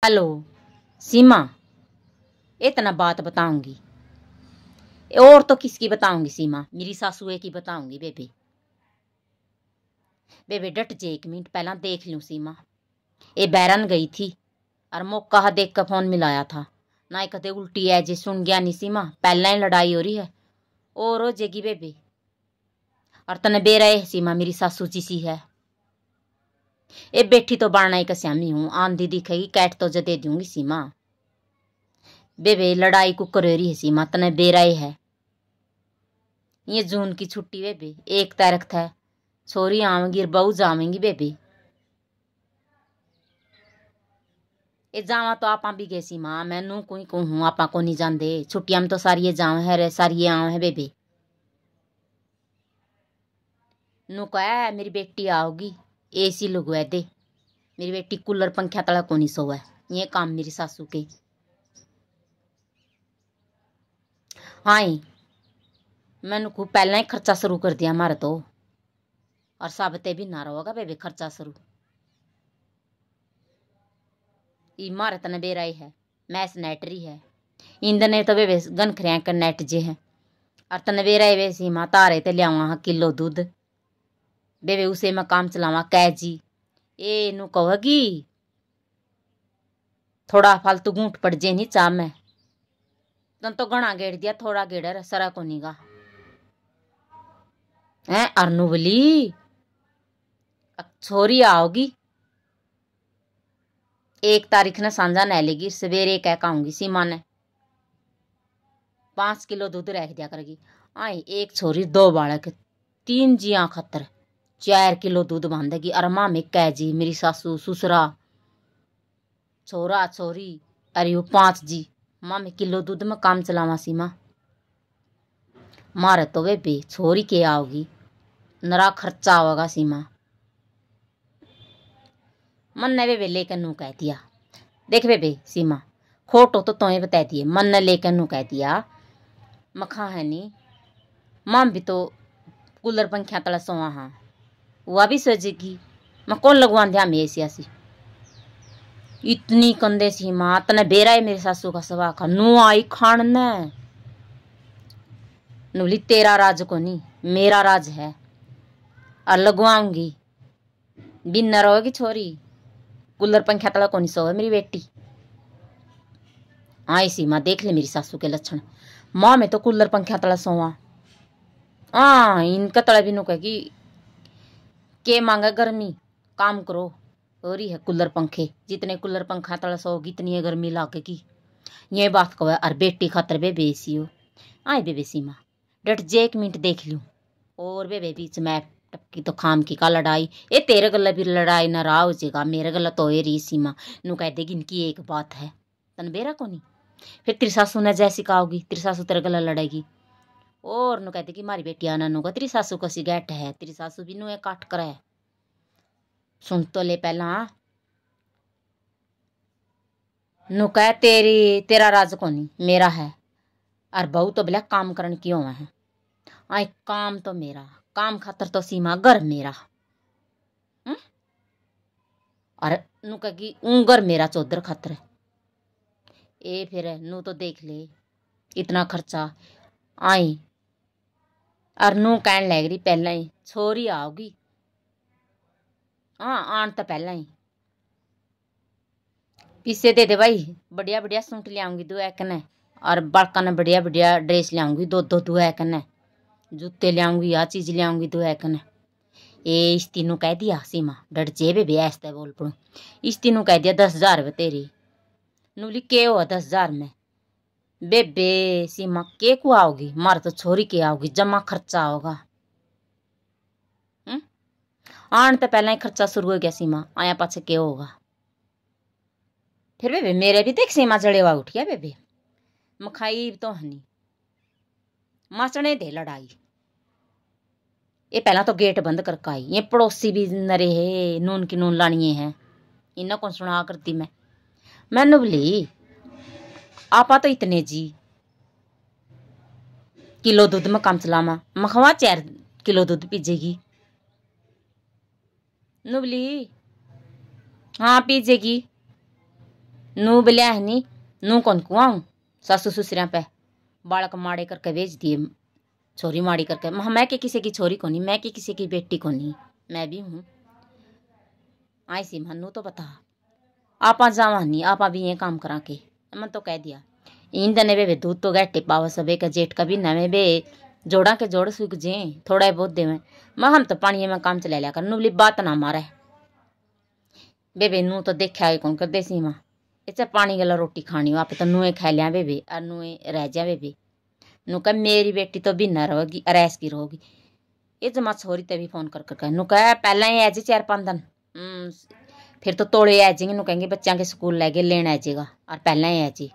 Hello सीमा, इतना बात बताऊंगी और तो किसकी बताऊंगी सीमा, मेरी सासुए की बताऊंगी। बेबे बेबे डट जे, 1 मिनट पहला देख लूं सीमा। ये बैरन गई थी और मौका देख कर फोन मिलाया था ना, कदे उल्टी है जे सुन गया नहीं सीमा। पहला ही लड़ाई हो रही है और हो जेगी बेबे। और तने बेरहे सीमा, मेरी सासू जी सी है। ये बैठी तो बाणा ही कस्यामी हूं, आंधी दिखेगी कैट तो जदे दूंगी सीमा। बेबे लड़ाई को करेरी है सीमा, तने बेराए है। ये जून की छुट्टी बेबे 1 तारीख था, छोरी आवेंगी और बहू जावेंगी बेबे। ये जावा तो आपा भी गए सीमा, मैं नू कोई कहूँ आपा को नहीं जाते। छुट्टियां में तो सारिये जाव है रे, सारिये आव है बेबे। नू कह मेरी बेटी आओगी, एसी लगवा दे। मेरी बेटी कूलर पंखा तला को नहीं सोवे, ये काम मेरी सासू के। हाँ मैनू खूब पहला ही खर्चा शुरू कर दिया मारे तो, और साबते भी ना रहोगा बेबे खर्चा शुरू। ई मारे तने बेराई है, मैस नेटरी है। इंदने तो बेबे गनखरिया कर नेट जे है। और तने बेराई वे सीमा तारे ते लियावा हाँ किलो दूध बेबे, उसे मैं काम चलावा कै जी। ए नू कहोगी थोड़ा फालतू गूंठ पड़ जे नहीं चा में। तन तो घना गेड़ दिया, थोड़ा गेड़र सरा को नीगा है। अरनू बोली छोरी आओगी 1 तारीख ने सांझा न लेगी, सवेरे कह कहूंगी सीमा ने 5 किलो दूध रख दिया करेगी। आई एक छोरी 2 बालक 3 जिया खतर 4 किलो दूध बांधेगी। और माँ में कह जी मेरी सासू ससुरा छोरा छोरी अरे वो 5 जी। माँ में किलो दूध में काम चलावा सीमा। मारे तो बेबे छोरी के आओगी, नरा खर्चा होगा सीमा। मन ने बेबे लेकर नू कह दिया, देख बेबे सीमा खोटो तो तुम्हें बता दिए। मन ने लेकर नू कह दिया मखा है नी मां भी तो कूलर पंखा तला सोवा हाँ, वह भी सजेगी। मैं कौन लगवा दिया मैं ऐसी इतनी कंदे सी माँ तने बेरा है मेरी सासू का सवा खा। नू आई खान ने नूली तेरा राज को नहीं मेरा राज है, और लगवाऊंगी बिन न रहोगी छोरी। कूलर पंखा तला को नहीं सोवे मेरी बेटी। आई सी माँ देख ले मेरी सासू के लक्षण। माँ में तो कूलर पंखा तला सोवा। हाँ इनका तला भी नु कहेगी के मांगा गर्मी काम करो। हो रही है कूलर पंखे, जितने कूलर पंखा तला सोगी इतनी है गर्मी लाके की। ये बात कहो और बेटी खातर बेबे एसी हो। आए बेबे सीमा डट जे 1 मिनट देख लूं। और बेबे बीच में टपकी तो खाम की का लड़ाई। ये तेरे गला भी लड़ाई ना रहा हो जाएगा, मेरे गला तो ये रही सीमा। नू कह देगी इनकी एक बात है तन बेरा को नहीं। फिर तेरी सासू ने जैसी कहोगी तेरी सासू तेरे गला लड़ेगी। और नु कहती कि मारी बेटी आना नु तेरी सासू को सिगरेट है, तेरी सासू भी नु काट कर है। सुन तो ले पहला। नु कह तेरा राज को नहीं मेरा है, और बहू तो बोला काम करने क्यों है। आई काम तो मेरा, काम खातर तो सीमा घर मेरा। और नु कहेगी घर मेरा चौधर खातर। ए फिर नु तो देख ले इतना खर्चा। आई और नू कहन लग रही पहला ही छोरी आओगी। हाँ आन तो पहला ही पीछे दे दे भाई, बढ़िया बढ़िया सूट लियाऊंगी 2 कने, और बालका ने बढ़िया बढ़िया ड्रेस लियाऊंगी 2 कने, जूते लियाऊंगी आ चीज लियाऊंगी 2 कने। ए इस तीनों कह दिया सीमा डर जे बेबे ऐसे बोल पड़ू। इस तीनों कह दिया 10,000 तेरी। नूली के हो 10,000 में बेबे सीमा के को आओगी, मार तो छोरी के आओगी, जमा खर्चा होगा। आन तो पहला ही खर्चा शुरू हो गया सीमा, आया पाछे के होगा। फिर बेबे मेरे भी देख सीमा जड़ेवा उठ गया बेबे। मखाई तो हनी माचने दे लड़ाई। ये पहला तो गेट बंद करके आई, ये पड़ोसी भी नरे है नून की नून लानिए है। इन्हें कौन सुना करती मैं बोली आपा तो इतने जी किलो दूध में काम चलावा। मखवा 4 किलो दूध पीजेगी। नुबली हाँ पीजेगी। नू बिलिया है नी नू कौन कुआऊँ सासू ससुरिया पे बालक माड़े करके भेज दिए, छोरी माड़ी करके। मैं के किसी की छोरी को नहीं, मैं के किसी की बेटी को नहीं, मैं भी हूँ। आई सी मनु तो बता आपा जावा नहीं, आपा भी ये काम करा के मन तो कह दिया। इन दने वे दूध तो गट्टे पावा सबे का जेठ का भी नवे बे जोड़ा के जोड़ सूख जे थोड़ा बहुत देवे। हम तो पानी में काम चला लिया कर नु बोली बात ना मारे बेबे नू तो देखा कौन कर दे सी माँ इसे पानी गला रोटी खानी आप तो नुए खा लिया बेबे और नुए रह जा बेबे। नु कह मेरी बेटी तो बिना रहोगी अरैस की रहोगी। ये जमा छोरी तभी फोन कर कर नु कह पहला ही आज 4-5 दिन फिर तो तोड़े आ जाएंगे नु कहेंगे बच्चा के स्कूल लैके लेना आ जाएगा और पहला ही आ जी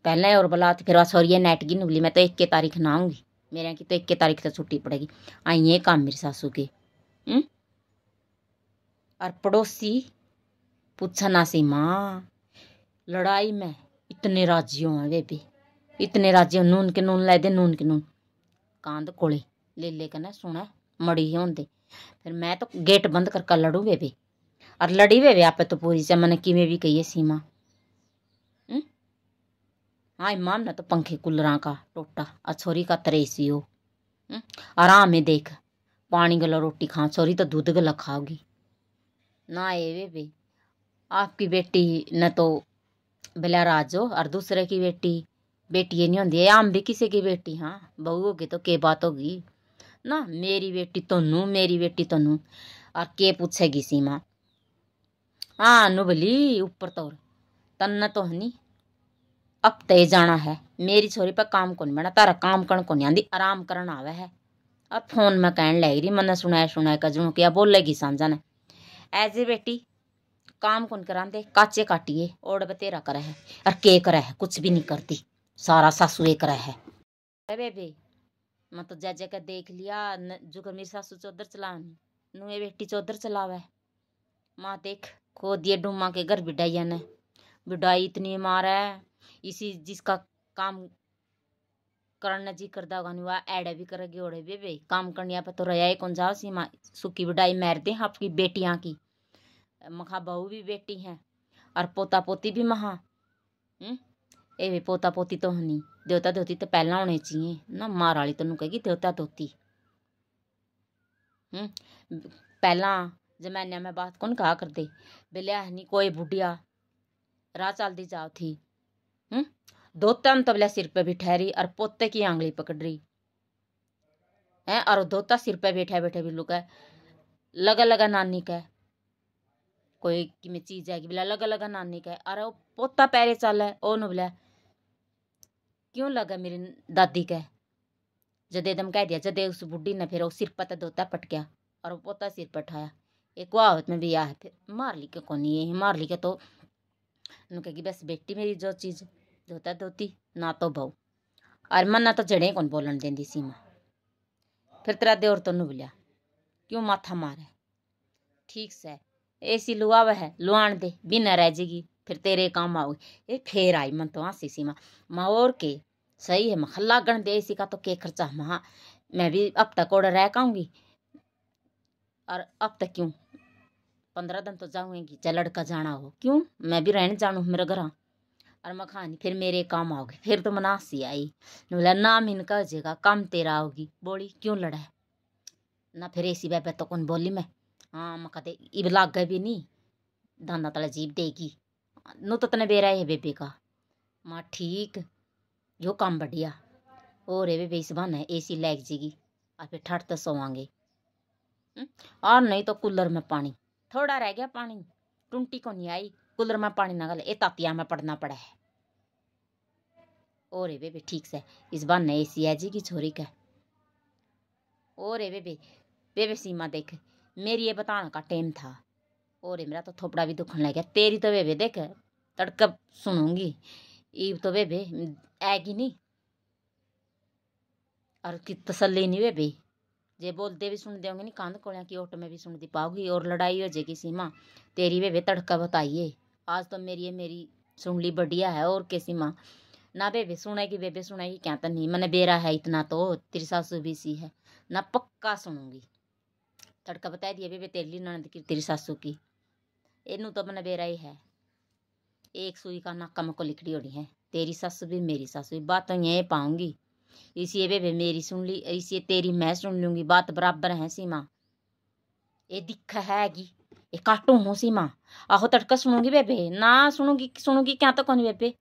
पहला ही और बोला तो फिर छोरी नेट की नुबली मैं तो 1 तारीख ना आऊँगी, मेरे की तो 1 तारीख तक छुट्टी पड़ेगी। आई ये काम मेरी सासू के। और पड़ोसी पूछना सी माँ लड़ाई में इतने राज्यों हैं बेबी, इतने राज्यों नून के नून ला दे नून के नून कांद कोले ले कर सुना मड़ी होंदे। फिर मैं तो गेट बंद करके लड़ू बेबी और लड़ी बेबी आप तो पूरी से मैंने किमें भी कही है सीमा। हाँ इमाम ने तो पंखे कूलर का टोटा और छोरी का तरेसी हो आराम में देख पानी गला रोटी खा छोरी तो दूध गला खाओगी ना। ये बेबी आपकी बेटी न तो बिला राजो और दूसरे की बेटी ये नहीं होती आम भी किसी की बेटी। हाँ बहू होगी तो के बात होगी ना, मेरी बेटी तो नू मेरी बेटी तो नू और के पूछेगी सीमा। हाँ नु बोली ऊपर तो तन्ना तो नहीं अब तय जाना है मेरी छोरी पर काम कौन बना तारा काम करण को नहीं आंदी आराम करन आवे है। और फोन में कहन लग रही मैंने सुनाया कजू क्या बोलेगी समझा ने ऐसे बेटी काम कौन करांदे काचे काटिए ओड बतेरा करे है और के करे है कुछ भी नहीं करती सारा सासू एक करे है। बेबे मैं तो जज का देख लिया जो मेरी सासू चौधर चला नुए बेटी चौधर चलावे माँ देख खो दिए डूमा के घर बिडाइया ने बिडाई इतनी मार है इसी जिसका काम करना जी करदा होगा नहीं वह एडे भी करेगी ओढ़े बेबे काम करने पे तो रहा कौन जाओ सी माँ सुखी बिडाई मार दे आपकी बेटियां की मखा बहू भी बेटी हैं और पोता पोती भी महा ए भी पोता पोती तो नहीं देवता धोती तो पहला होने चाहिए ना मार वाली तो कहेगी देवता धोती। पहला जमाने में बात कौन कहा करते बिलिया नहीं कोई बुढ़िया राह चलती जाओ थी धोता तबला सिर पे भी ठहरी और पोते की आंगली पकड़ रही है और धोता सिर पे बैठे बैठे भी लुका लगा लगा नानी का कोई कि में चीज आएगी बोला लगा लगा नानी का अरे वो पोता पैरे चल है ओ बोला क्यों लगा मेरी दादी का जदे दम कह दिया जदे उस बुढ़ी ने फिर वो सिर पर धोता पट गया और वो पोता सिर पर उठाया एक वाहत में भी आ है फिर मार ली के कौन ये मार ली के तो कहेगी बस बेटी मेरी जो चीज धोता धोती ना तो बहू और मन ना तो जड़े कौन बोलन देंदी सीमा। फिर तेरा देवर तो नु बोलिया क्यों माथा मारे ठीक से ऐसी लुआव है लुआन दे बिना रह जाएगी फिर तेरे काम आओगी। ये फिर आई मन तो हंसी सीमा माँ और के सही है मखल्ला गण दे इसी का तो के खर्चा महा मैं भी अब तक ओढ़ रह पाऊंगी और अब तक क्यों 15 दिन तो जाऊंगी चाहे लड़का जाना हो क्यों मैं भी रहने जानू मेरे घर और मखानी फिर मेरे काम आओगे। फिर तो मनासी आई बोला नाम इनका हो जाएगा काम तेरा आओगी बोली क्यों लड़ा है ना फिर ऐसी बेबे तो कौन बोली मैं हाँ मखाते इब लाग गए भी नहीं दाना तला जीप देगी नो तो तने बेरा है बेबे का माँ ठीक यो काम बढ़िया और रे बेबे इस बहाने एसी लग जाएगी और फिर ठट तो सोवांगे और नहीं तो कूलर में पानी थोड़ा रह गया पानी टुंटी को नहीं आई कूलर में पानी ना गले ए तातिया में पड़ना पड़ा है और बेबे ठीक से इस बार नए सी है जी की छोरी का और बेबे बेबे सीमा देख मेरी ये बताना का टाइम था और मेरा तो थोपड़ा भी दुखने लग गया तेरी तो बेबे देख तड़का सुनूंगी ईब तो बेबे आएगी नहीं और कि तसल्ली नहीं बेबे जे बोलते भी सुन देंगे नहीं कांद कोलियां की ओट में भी सुन दी पाओगी और लड़ाई हो जाएगी सीमा तेरी बेबे तड़का बताइए आज तो मेरी सुन ली बढ़िया है और के सीमा ना बेबे सुनेगी क्या तो नहीं मैंने बेरा है इतना तो तेरी सासू भी सी है ना पक्का सुनूंगी तड़का बता दिया बेबे तेरी ननद की तेरी सासू की इनू तो मैंने बेरा ही है एक सुई का नाका में को लिखड़ी ओढ़ी है। तेरी सासू भी मेरी सासू भी, बात तो यही पाऊंगी। इसी बेबे मेरी सुन ली, इसी तेरी मैं सुन लूंगी, बात बराबर है सीमा। ये दिख हैगी, ये काटू हूँ सीमा। आहो तड़का सुनूंगी बेबे, ना सुनूंगी सुनूंगी क्या तो कौन बेबे।